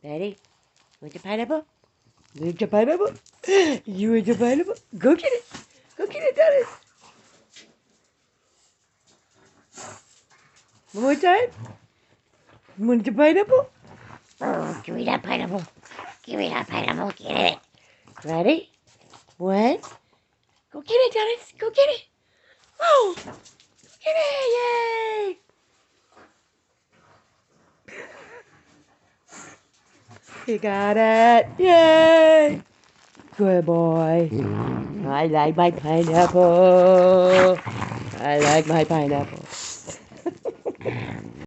Ready? Want your pineapple? You want your pineapple? You want your pineapple? Go get it. Go get it, Dennis. One more time. Want your pineapple? Oh, give me that pineapple. Give me that pineapple. Get it. Ready? One. Go get it, Dennis. Go get it. Oh, get it. Yay. He got it. Yay. Good boy. I like my pineapple. I like my pineapple.